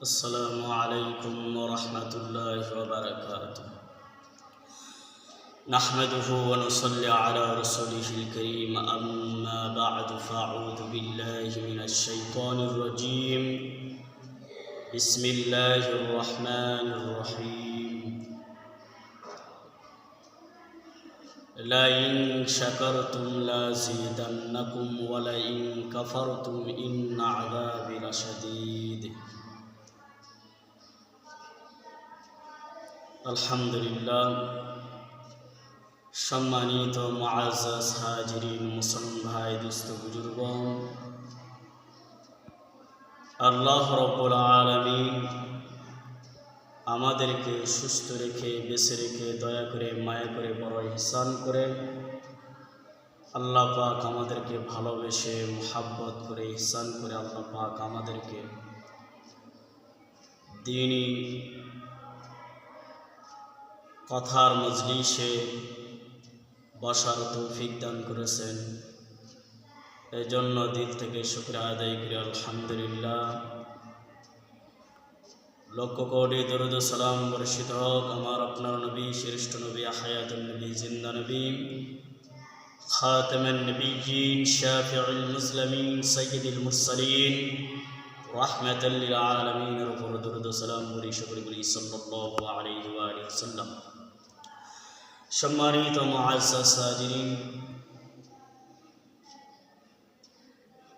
السلام عليكم ورحمة الله وبركاته. نحمده ونصلي على رسوله الكريم، أما بعد فأعوذ بالله من الشيطان الرجيم. بسم الله الرحمن الرحيم. لئن شكرتم لأزيدنكم ولئن كفرتم إن عذابي لشديد. আলহামদুলিল্লাহ। সম্মানিত মুআজ্জাজ হাজিরিন, মুসলমান ভাই, দোস্ত, বুজুর্গ, আল্লাহ রাব্বুল আলামিন আমাদেরকে সুস্থ রেখে, বেঁচে রেখে, দয়া করে, মায়া করে, বড় ইহসান করে আল্লাহ পাক আমাদেরকে ভালোবেসে, মুহাব্বত করে, ইহসান করে আল্লাহ পাক আমাদেরকে দ্বীনি কথার মজলিসে বসার তৌফিক দান করেছেন। এই জন্য দিল থেকে শুকরিয়া আদায় করি আলহামদুলিল্লাহ। লক্ষ কোটি দরুদ ও সালাম বর্ষিত হোক আমার আপনার নবী, শ্রেষ্ঠ নবী, হায়াতুন নবী, জিন্দা নবী, খাতামুন নবিয়্যিন, শাফিউল মুসলিমিন, সাইয়্যিদুল মুরসালিন, রাহমাতাল লিল আলামিনের উপর দরুদ ও সালাম বলি সাল্লাল্লাহু আলাইহি ওয়া আলিহি ওয়াসাল্লাম। সম্মানিত মুআজ্জাজ হাজিরিন,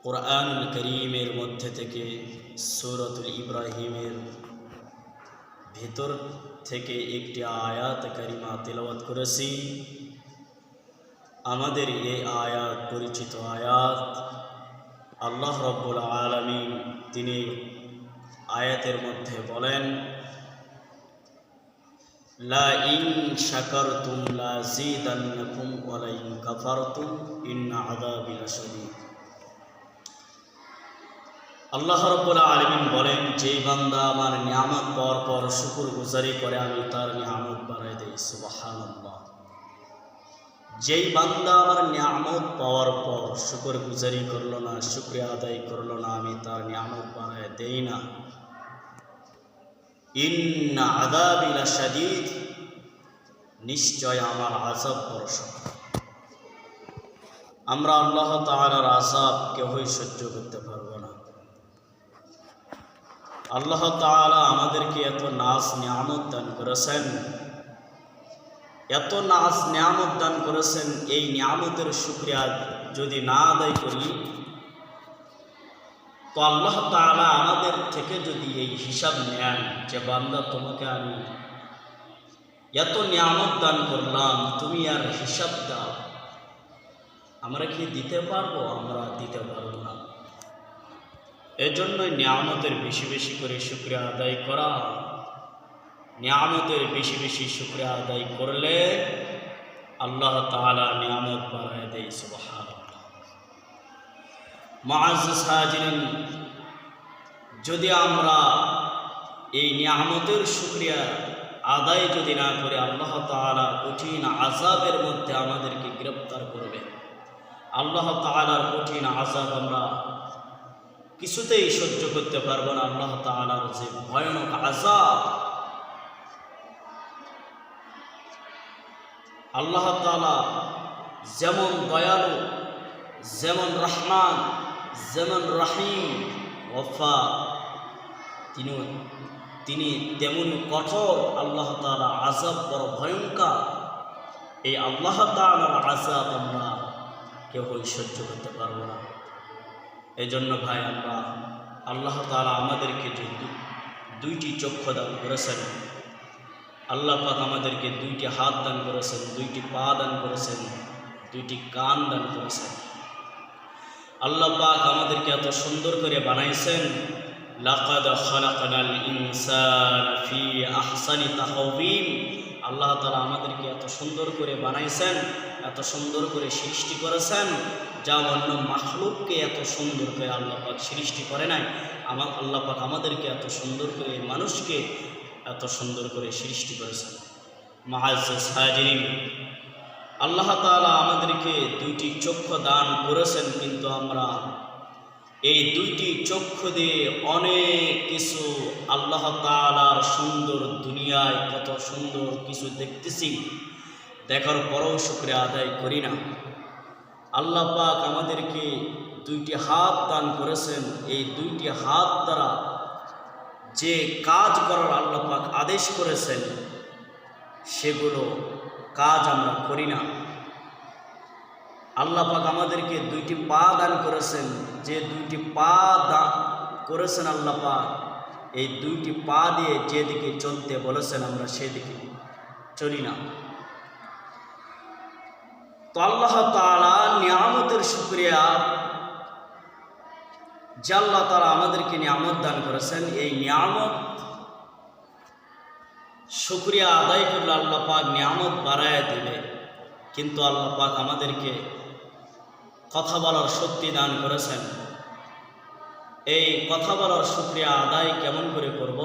কুরআনুল কারীমের মধ্যে থেকে সূরাতুল ইব্রাহিমের ভিতর থেকে একটি আয়াত কারিমা তিলাওয়াত করেছি। আমাদের এই আয়াত পরিচিত আয়াত। আল্লাহ রাব্বুল আলামিন তিনি আয়াতের মধ্যে বলেন, লাইন শাকারতুম লাযীদান্নাকুম ওয়া লাইন কাফারতুম ইন্না আযাবি লাশাদীদ। আল্লাহ রাব্বুল আলামিন বলেন, যে বান্দা আমার নিয়ামত পাওয়ার পর শুকরগুজারি করে আমি তার নিয়ামত বাড়ায় দেই। সুবহানাল্লাহ। যেই বান্দা আমার নিয়ামত পাওয়ার পর শুকরগুজারি করলো না, শুকরিয়া আদায় করলো না, আমি তার নিয়ামত বাড়ায় দেই না। ইন্না আযাবি লাশাদীদ, নিশ্চয় আমার আযাব বড় শক্ত। আমরা আল্লাহ তাআলার আযাব কেউই সহ্য করতে পারবো না। আল্লাহ তাআলা আমাদেরকে এত নাজ নিয়ামত দান করেছেন, এত নাজ নিয়ামত দান করেছেন। এই নিয়ামতের শুকরিয়া যদি না আদায় করি, তো আল্লাহ তাআলা আমাদের থেকে যদি এই হিসাব নেন যে বান্দা তোমাকে আমি এত নিয়ামত দান করলাম, তুমি আর হিসাব দাও, আমরা কি দিতে পারবো? আমরা দিতে পারবো না। এজন্য নিয়ামতের বেশি বেশি করে শুকরিয়া আদায় করা। নিয়ামতের বেশি বেশি শুকরিয়া আদায় করলে আল্লাহ তাআলা নিয়ামত বাড়ায় দেয়। সুবহানাল্লাহ। মুআজ্জাজ হাজিরিন, যদি আমরা এই নিয়ামতের শুকরিয়া আদায় যদি না করে, আল্লাহ তাআলা কঠিন আযাবের মধ্যে আমাদেরকে গ্রেফতার করবে। আল্লাহ তাআলার কঠিন আযাব আমরা কিছুতেই সহ্য করতে পারবো না। আল্লাহ তাআলার যে ভয়ানক আযাব, আল্লাহ তাআলা যেমন দয়ালু, যেমন রহমান, যেমন রহিম, গফফার, তিনি তেমনি কঠোর। আল্লাহ তাআলা আযাব বড় ভয়ঙ্কর। এই আল্লাহ তাআলার আযাব আমরা কেউই সহ্য করতে পারবো না। এই জন্য ভাই, আমরা আল্লাহ তাআলা আমাদেরকে যে দুইটি চক্ষু দান করেছেন, আল্লাহ পাক আমাদেরকে দুইটি হাত দান করেছেন, দুইটি পা দান করেছেন, দুইটি কান দান করেছেন। আল্লাহ পাক আমাদেরকে এত সুন্দর করে বানাইছেন। লাকাদ খালাকনাল ইনসানা ফি আহসানি তাকওয়িম। আল্লাহ তাআলা আমাদেরকে এত সুন্দর করে বানাইছেন, এত সুন্দর করে সৃষ্টি করেছেন, যা অন্য মাখলুককে এত সুন্দর করে আল্লাহ পাক সৃষ্টি করে নাই। আল্লাহ পাক আমাদেরকে এত সুন্দর করে, মানুষকে এত সুন্দর করে সৃষ্টি করেছেন। মুআজ্জাজ হাজিরিন, আল্লাহ তাআলা আমাদেরকে দুইটি চক্ষু দান করেছেন, কিন্তু আমরা এই দুইটি চক্ষু দিয়ে অনেক কিছু আল্লাহ তাআলার সুন্দর দুনিয়ায় কত সুন্দর কিছু দেখতেছি, দেখার পরেও শুকরিয়া আদায় করি না। আল্লাহ পাক আমাদেরকে দুইটি হাত দান করেছেন, এই দুইটি হাত দ্বারা যে কাজ করার আল্লাহ পাক আদেশ করেছেন সেগুলো কাজ আমরা করি না। আল্লাহ পাক আমাদেরকে দুইটি পা দান করেছেন, যে দুইটি পা দান করেছেন আল্লাহ পাক, এই দুইটি পা দিয়ে যেদিকে চলতে বলেছেন আমরা সেদিকে চলি না। তো আল্লাহ তাআলা নিয়ামতের শুকরিয়া, যে আল্লাহ তাআলা আমাদেরকে নিয়ামত দান করেছেন, এই নিয়ামত শুকরিয়া আদায় করলে আল্লাহ পাক নিয়ামত বাড়ায় দেবে। কিন্তু আল্লাহ পাক আমাদেরকে কথা বলার শক্তি দান করেছেন, এই কথা বলার শুকরিয়া আদায় কেমন করে করব?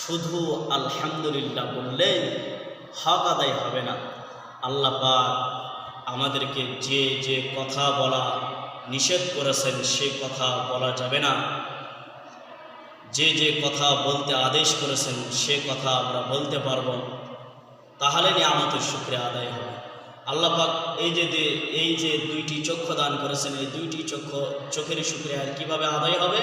শুধু আলহামদুলিল্লাহ বললে হক আদায় হবে না। আল্লাহ পাক আমাদেরকে যে যে কথা বলা নিষেধ করেছেন সে কথা বলা যাবে না, যে যে কথা বলতে আদেশ করেছেন সে কথা আমরা বলতে পারবো, তাহলে নিয়ামতের শুকরিয়া আদায় হবে। আল্লাহ পাক এই যে দুইটি চক্ষু দান করেছেন, এই দুইটি চোখের শুকরিয়া কিভাবে আদায় হবে?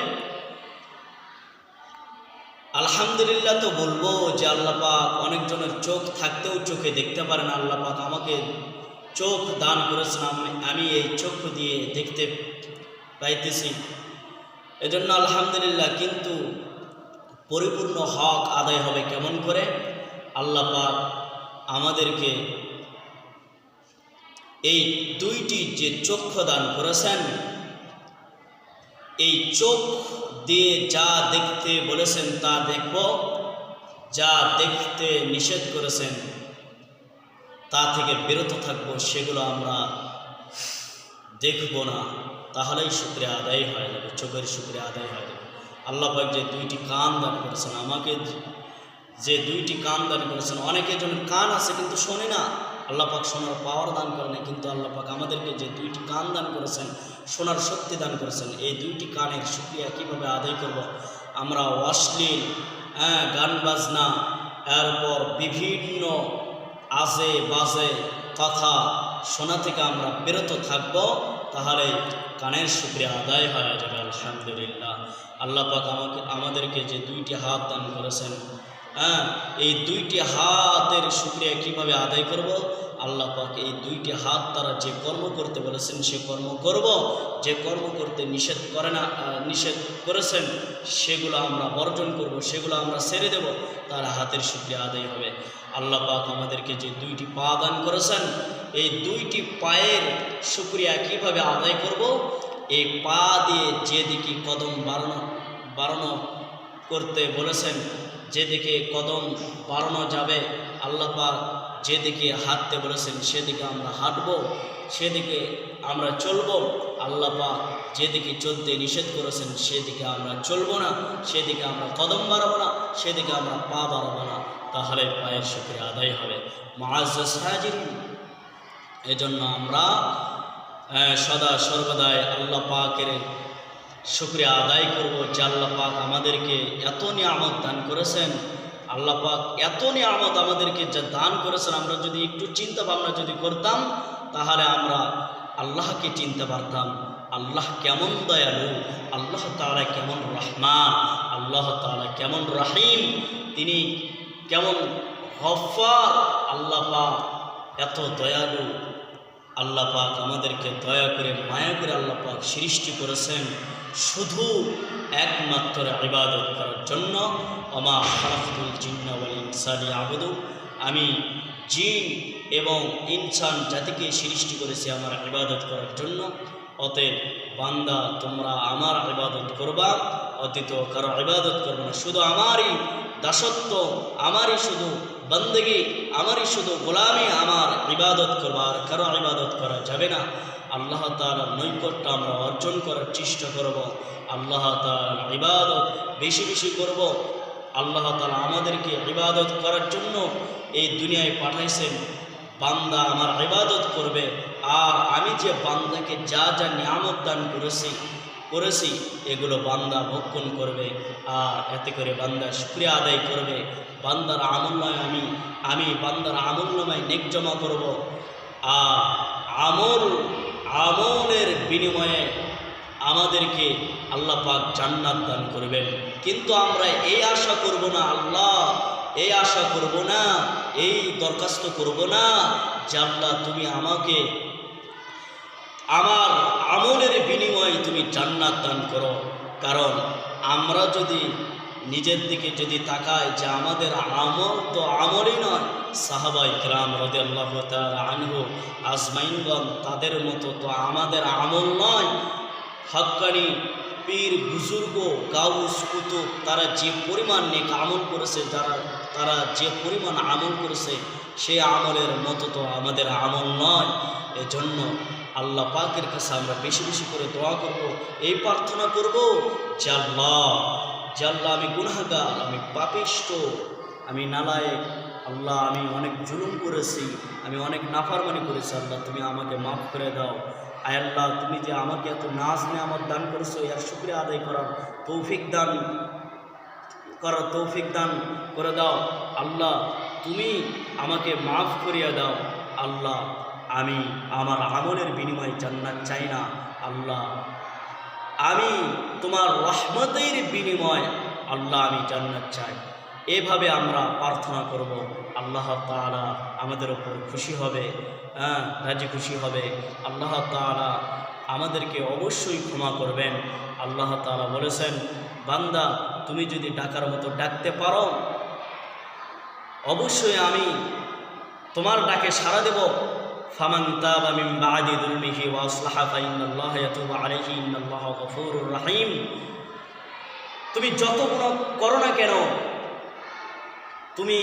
আলহামদুলিল্লাহ তো বলবো যে আল্লাহ পাক অনেকজনের চোখ থাকতেও চোখে দেখতে পারেন, আল্লাহ পাক আমাকে চোখ দান করেছেন, আমি এই চক্ষু দিয়ে দেখতে পাইতেছি, এজন্য আলহামদুলিল্লাহ। কিন্তু পরিপূর্ণ হক আদায় হবে কেমন করে? আল্লাহ পাক আমাদেরকে এই দুইটি যে চক্ষু দান করেছেন, এই চোখ দিয়ে যা দেখতে বলেছেন তা দেখব, যা দেখতে নিষেধ করেছেন তা থেকে বিরত থাকবো, সেগুলো আমরা দেখব না, তাহলেই শুকরিয়া আদায় হয়ে যাবে, চোখের শুকরিয়া আদায় হয়ে যাবে। আল্লাহ পাক যে দুইটি কান দান করেছেন, আমাকে যে দুইটি কান দান করেছেন, অনেকের জন্য কান আছে কিন্তু শোনে না, আল্লাহ পাক শোনার পাওয়ার দান করেন, কিন্তু আল্লাহ পাক আমাদেরকে যে দুইটি কান দান করেছেন, শোনার শক্তি দান করেছেন, এই দুইটি কানের শুকরিয়া কীভাবে আদায় করব? আমরা অশ্লীল গান বাজনা, এরপর বিভিন্ন আজে বাজে কথা শোনা থেকে আমরা বিরত থাকব, তাহলে কানের শুকরিয়া আদায় হয়ে যাবে। আলহামদুলিল্লাহ। আল্লাহ পাক আমাদেরকে যে দুইটি হাত দান করেছেন, এই দুইটি হাতের শুকরিয়া কিভাবে আদায় করব? আল্লাহ পাক এই দুইটি হাত দ্বারা যে কর্ম করতে বলেছেন সে কর্ম করব, যে কর্ম করতে নিষেধ করেছেন সেগুলো আমরা বর্জন করব, সেগুলো আমরা ছেড়ে দেব, তার হাতের শুকরিয়া আদায় হবে। আল্লাহ পাক আমাদেরকে যে দুইটি পা দান করেছেন, এই দুইটি পায়ের শুকরিয়া কিভাবে আদায় করব? এই পা দিয়ে যেদিকে কদম বাড়ানো করতে বলেছেন, যেদিকে কদম বাড়ানো যাবে, আল্লাহ পাক যেদিকে হাঁটতে বলেছেন সেদিকে আমরা হাঁটব, সেদিকে আমরা চলব। আল্লাহ পাক যেদিকে চলতে নিষেধ করেছেন সেদিকে আমরা চলব না, সেদিকে আমরা কদম বাড়াবো না, সেদিকে আমরা পা বাড়াবো না, তাহলে পায়ের শুকরিয়া আদায় হবে। মুআজ্জাজ হাজিরিন, এজন্য আমরা সদা সর্বদাই আল্লাহ পাকের শুকরিয়া আদায় করব, যে আল্লাহ পাক আমাদেরকে এত নিয়ামত দান করেছেন। আল্লাহ পাক এত নিয়ামত আমাদেরকে যা দান করেছেন, আমরা যদি একটু চিন্তা ভাবনা যদি করতাম তাহলে আমরা আল্লাহকে চিনতে পারতাম। আল্লাহ কেমন দয়ালু, আল্লাহ তাআলা কেমন রহমান, আল্লাহ তাআলা কেমন রহিম, তিনি কেমন গফফার। আল্লাহ পাক এত দয়ালু, আল্লাহ পাক আমাদেরকে দয়া করে মায়া করে আল্লাহ পাক সৃষ্টি করেছেন শুধু একমাত্র ইবাদত করার জন্য। ওমা খালাকতুল জিন্না ওয়াল ইনসা লিয়াবুদুন, আমি জিন এবং ইনসান জাতিকে সৃষ্টি করেছি আমার ইবাদত করার জন্য। অতএব বান্দা তোমরা আমার ইবাদত করবা, অতীত কারো ইবাদত করবে না, শুধু আমারই দাসত্ব, আমারই শুধু বন্দেগী, আমারই শুধু গোলামি, আমার ইবাদত করবা, আর কারো ইবাদত করা যাবে না। আল্লাহ তাআলার নৈকট্য আমরা অর্জন করার চেষ্টা করব, আল্লাহ তাআলার ইবাদত বেশি বেশি করব। আল্লাহ তাআলা আমাদেরকে ইবাদত করার জন্য এই দুনিয়ায় পাঠাইছেন। বান্দা আমার ইবাদত করবে, আর আমি যে বান্দাকে যা যা নিয়ামত দান করেছি করেছি এগুলো বান্দা ভক্ষণ করবে, আর এতে করে বান্দা শুকরিয়া আদায় করবে। বান্দার আমলনায় আমি বান্দার আমলনামায় নেক জমা করব, আর আমলের বিনিময়ে আমাদেরকে আল্লাহ পাক জান্নাত দান করবেন। কিন্তু আমরা এই আশা করব না, আল্লাহ এই আশা করব না, এই দরখাস্ত করব না যে আল্লাহ তুমি আমাকে আমার আমলের বিনিময়ে তুমি জান্নাত দান করো। কারণ আমরা যদি নিজের দিকে যদি তাকাই যে আমাদের আমল তো আমলই নয়, সাহাবাই কিরাম রাদিয়াল্লাহু তাআলা আনহু আজমাইনগণ তাদের মতো তো আমাদের আমল নয়। হক্কানি পীর বুজুর্গ গাউস কুতুব তারা যে পরিমাণ নেক আমল করেছে, তারা যে পরিমাণ আমল করেছে সেই আমলের মতো তো আমাদের আমল নয়। এজন্য আল্লাহ পাকের কাছে আমরা বেশি বেশি করে দোয়া করব, এই প্রার্থনা করব যে আল্লাহ আমি গুনাহগার, আমি পাপিষ্ঠ, আমি নালায়েক, আল্লাহ আমি অনেক জুলুম করেছি, আমি অনেক নাফরমানি করেছি, আল্লাহ তুমি আমাকে মাফ করে দাও। আয় আল্লাহ তুমি যে আমাকে এত নাজ নেয়ামত দান করেছো, এর শুকরিয়া আদায় করার তৌফিক দান করে দাও। আল্লাহ তুমি আমাকে মাফ করিয়া দাও। আল্লাহ আমি আমার আমলের বিনিময়ে জান্নাত চাই না, আল্লাহ আমি তোমার রহমতের বিনিময় আল্লাহ আমি জান্নাত চাই। এভাবে আমরা প্রার্থনা করব, আল্লাহ তাআলা আমাদের উপর খুশি হবে, রাজি খুশি হবে। আল্লাহ তাআলা আমাদেরকে অবশ্যই ক্ষমা করবেন। আল্লাহ তাআলা বলেছেন, বান্দা তুমি যদি ডাকার মতো ডাকতে পারো অবশ্যই আমি তোমার ডাকে সাড়া দেব। ফামান তাবা মিন বাদি যুলমিহি ওয়া আসলাহা ফাইন্নাল্লাহা ইয়াতুবু আলাইহি ইন্নাল্লাহা গফুরুর রহিম। তুমি যত গুনাহ করো না কেন, তুমি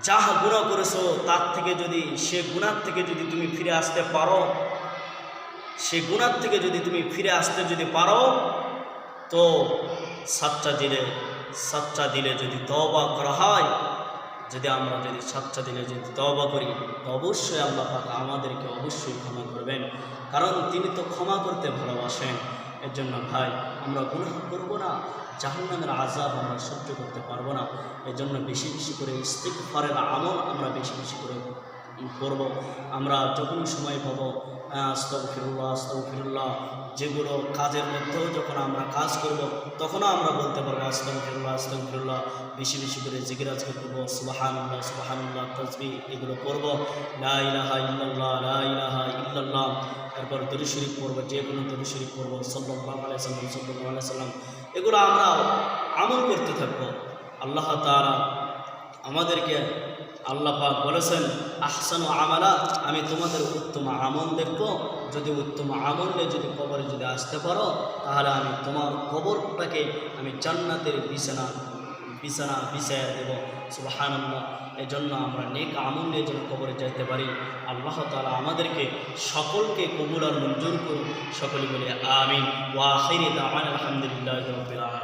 যাহা গুনাহ করেছো তার থেকে যদি সে গুনাহ থেকে যদি তুমি ফিরে আসতে পারো, সে গুনাহ থেকে যদি তুমি ফিরে আসতে যদি পারো, তো সাচ্চা দিলে যদি তওবা করা হয়, যদি আমরা যদি সাচ্চা দিলে যদি তওবা করি, তো অবশ্যই আল্লাহ পাক আমাদেরকে অবশ্যই ক্ষমা করবেন, কারণ তিনি তো ক্ষমা করতে ভালোবাসেন। এর জন্য ভাই আমরা গুনাহ করব না, জাহান্নামের আযাব আমরা সহ্য করতে পারবো না। এর জন্য বেশি বেশি করে ইস্তিগফারের আমল আমরা বেশি বেশি করে করব। আমরা যখনই সময় পাবো আস্তাগফিরুল্লাহ, যেগুলো কাজের মধ্যেও যখন আমরা কাজ করব তখনও আমরা বলতে পারবো আস্তাগফিরুল্লাহ। বেশি বেশি করে জিকির আজকার করবো, সুবহানাল্লাহ তাসবিহ এগুলো করব, লা ইলাহা ইল্লাল্লাহ। তারপর দরুদ শরীফ পড়ব, যে কোনো দরুদ শরীফ পড়ব, সাল্লাল্লাহু আলাইহি সাল্লাম। এগুলো আমরা আমল করতে থাকবো। আল্লাহ তাআলা আমাদেরকে আল্লাহ পাক বলেছেন, আহসানু আমালা, আমি তোমাদের উত্তম আমল দেখব। যদি উত্তম আমল নিয়ে যদি কবরে যদি আসতে পারো, তাহলে আমি তোমার কবরটাকে আমি জান্নাতের বিছানা বিছায়া দেব। সুবহানাল্লাহ। এজন্য আমরা নেক আমল নিয়ে যেন কবরে যাইতে পারি। আল্লাহ তাআলা আমাদেরকে সকলকে কবুল আর মঞ্জুর করুন। সকলে বলে আমিন। ওয়া আখিরি দাওয়ানা আলহামদুলিল্লাহি রাব্বিল আলামিন।